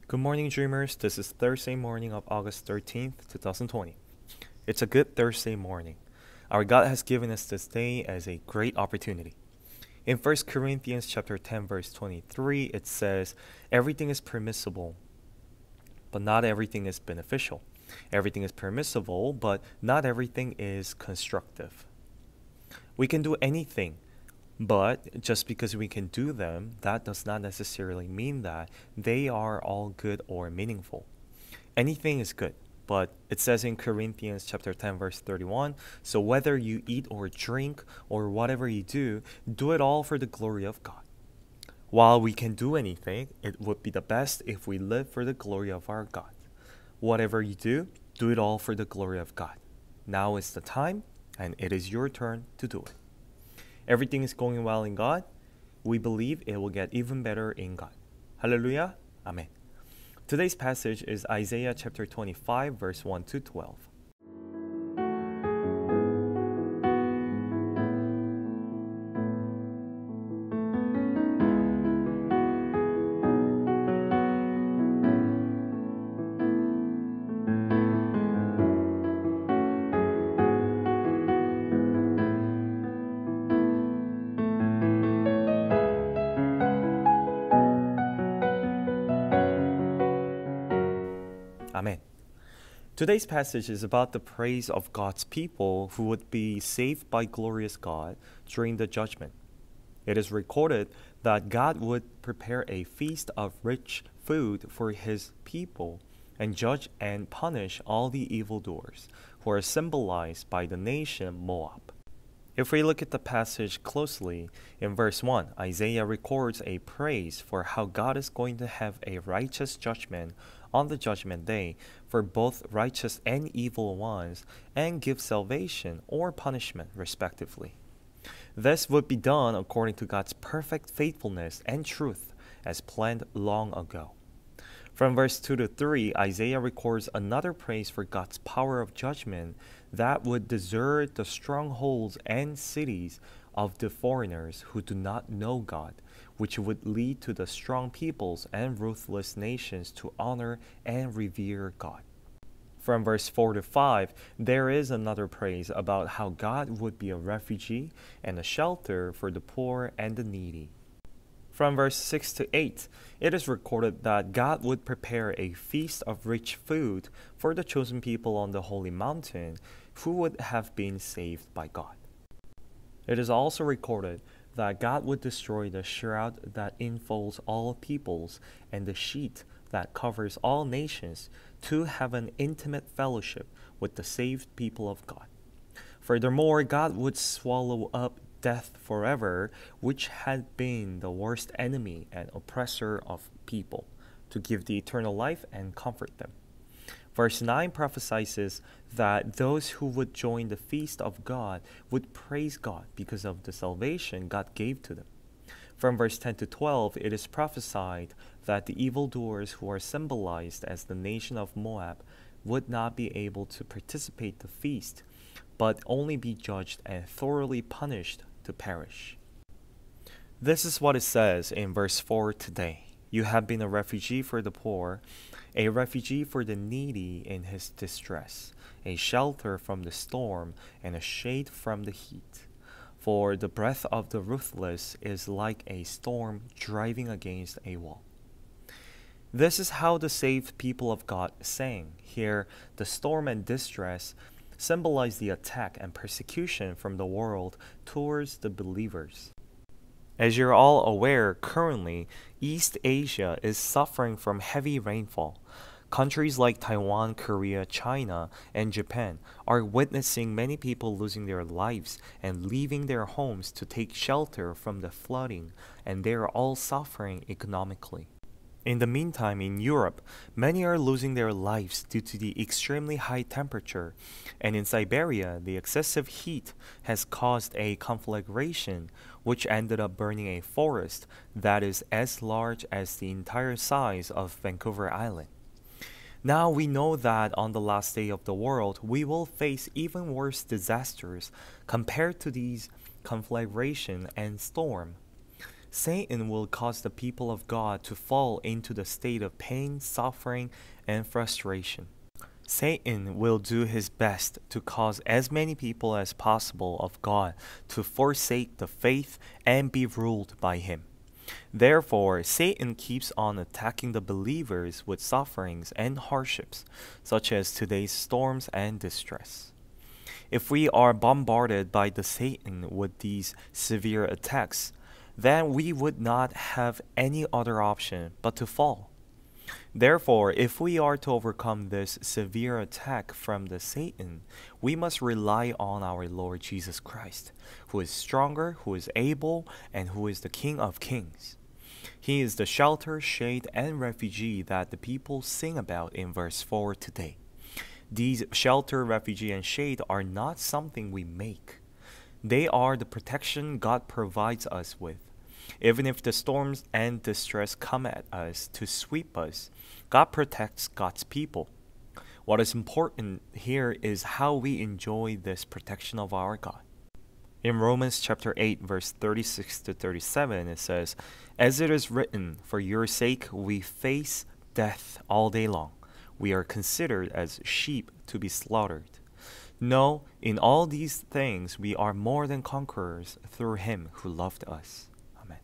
Good morning, dreamers. This is Thursday morning of August 13th, 2020. It's a good Thursday morning. Our God has given us this day as a great opportunity. In 1 Corinthians chapter 10, verse 23, it says, "Everything is permissible, but not everything is beneficial. Everything is permissible, but not everything is constructive." We can do anything, but just because we can do them, that does not necessarily mean that they are all good or meaningful. Anything is good, but it says in Corinthians chapter 10 verse 31, "So whether you eat or drink or whatever you do it all for the glory of God." While we can do anything, it would be the best if we live for the glory of our God. Whatever you do it all for the glory of God. Now is the time, and it is your turn to do it. Everything is going well in God. We believe it will get even better in God. Hallelujah. Amen. Today's passage is Isaiah chapter 25, verse 1 to 12. Amen. Today's passage is about the praise of God's people who would be saved by glorious God during the judgment. It is recorded that God would prepare a feast of rich food for his people and judge and punish all the evildoers who are symbolized by the nation Moab. If we look at the passage closely, in verse 1, Isaiah records a praise for how God is going to have a righteous judgment on the judgment day for both righteous and evil ones and give salvation or punishment respectively. This would be done according to God's perfect faithfulness and truth as planned long ago. From verse 2 to 3, Isaiah records another praise for God's power of judgment that would desert the strongholds and cities of the foreigners who do not know God, which would lead to the strong peoples and ruthless nations to honor and revere God. From verse 4 to 5, there is another praise about how God would be a refugee and a shelter for the poor and the needy. From verse 6 to 8, it is recorded that God would prepare a feast of rich food for the chosen people on the holy mountain who would have been saved by God. It is also recorded that God would destroy the shroud that enfolds all peoples and the sheet that covers all nations to have an intimate fellowship with the saved people of God. Furthermore, God would swallow up death forever, which had been the worst enemy and oppressor of people, to give the eternal life and comfort them. Verse 9 prophesies that those who would join the feast of God would praise God because of the salvation God gave to them. From verse 10 to 12, it is prophesied that the evildoers who are symbolized as the nation of Moab would not be able to participate the feast, but only be judged and thoroughly punished to perish. This is what it says in verse 4 today. You have been a refugee for the poor, a refugee for the needy in his distress, a shelter from the storm, and a shade from the heat. For the breath of the ruthless is like a storm driving against a wall. This is how the saved people of God sang. Here, the storm and distress symbolize the attack and persecution from the world towards the believers. As you're all aware, currently, East Asia is suffering from heavy rainfall, Countries like Taiwan, Korea, China, and Japan are witnessing many people losing their lives and leaving their homes to take shelter from the flooding, and they are all suffering economically. In the meantime, in Europe, many are losing their lives due to the extremely high temperature, and in Siberia, the excessive heat has caused a conflagration which ended up burning a forest that is as large as the entire size of Vancouver Island. Now we know that on the last day of the world, we will face even worse disasters compared to these conflagration and storm. Satan will cause the people of God to fall into the state of pain, suffering, and frustration. Satan will do his best to cause as many people as possible of God to forsake the faith and be ruled by him. Therefore, Satan keeps on attacking the believers with sufferings and hardships, such as today's storms and distress. If we are bombarded by the Satan with these severe attacks, then we would not have any other option but to fall. Therefore, if we are to overcome this severe attack from the Satan, we must rely on our Lord Jesus Christ, who is stronger, who is able, and who is the King of Kings. He is the shelter, shade, and refuge that the people sing about in verse 4 today. These shelter, refuge, and shade are not something we make. They are the protection God provides us with. Even if the storms and distress come at us to sweep us, God protects God's people. What is important here is how we enjoy this protection of our God. In Romans chapter 8, verse 36 to 37, it says, "As it is written, for your sake we face death all day long. We are considered as sheep to be slaughtered. No, in all these things we are more than conquerors through him who loved us." Amen.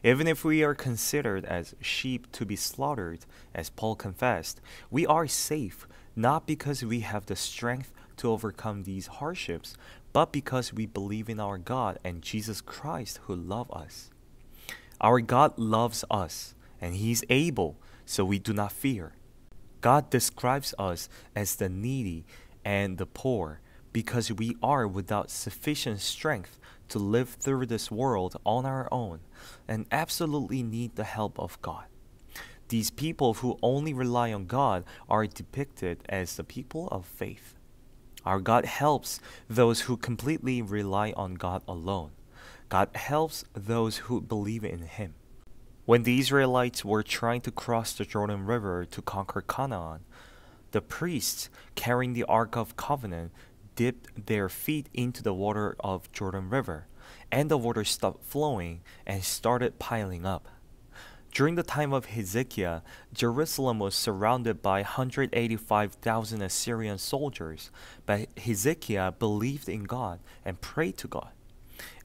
Even if we are considered as sheep to be slaughtered, as Paul confessed, we are safe, not because we have the strength to overcome these hardships, but because we believe in our God and Jesus Christ who love us. Our God loves us, and he is able, so we do not fear. God describes us as the needy and the poor because we are without sufficient strength to live through this world on our own and absolutely need the help of God. These people who only rely on God are depicted as the people of faith. Our God helps those who completely rely on God alone. God helps those who believe in him. When the Israelites were trying to cross the Jordan River to conquer Canaan, the priests carrying the Ark of Covenant dipped their feet into the water of Jordan River, and the water stopped flowing and started piling up. During the time of Hezekiah, Jerusalem was surrounded by 185,000 Assyrian soldiers, but Hezekiah believed in God and prayed to God.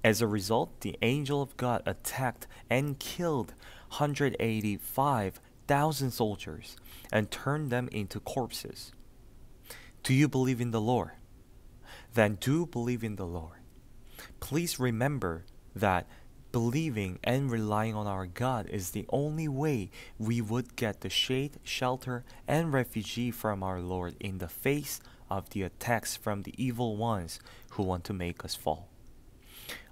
As a result, the angel of God attacked and killed 185,000 soldiers and turned them into corpses. Do you believe in the Lord? Then do believe in the Lord. Please remember that believing and relying on our God is the only way we would get the shade, shelter, and refuge from our Lord in the face of the attacks from the evil ones who want to make us fall.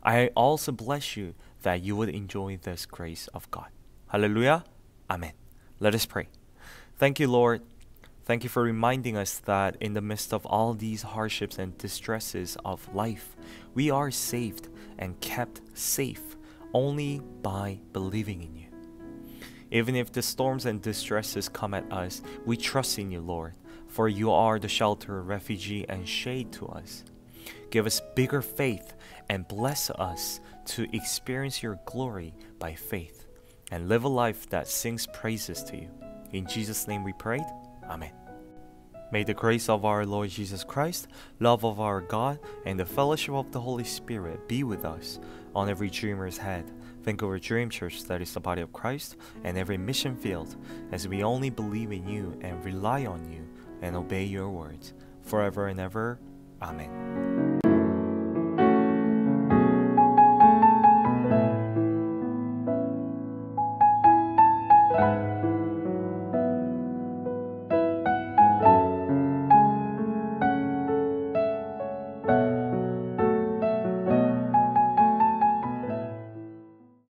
I also bless you that you would enjoy this grace of God. Hallelujah. Amen. Let us pray. Thank you, Lord. Thank you for reminding us that in the midst of all these hardships and distresses of life, we are saved and kept safe only by believing in you. Even if the storms and distresses come at us, we trust in you, Lord, for you are the shelter, refuge, and shade to us. Give us bigger faith and bless us to experience your glory by faith and live a life that sings praises to you. In Jesus' name we prayed. Amen. May the grace of our Lord Jesus Christ, love of our God, and the fellowship of the Holy Spirit be with us on every dreamer's head, Vancouver Dream Church that is the body of Christ, and every mission field, as we only believe in you and rely on you and obey your words, forever and ever. Amen.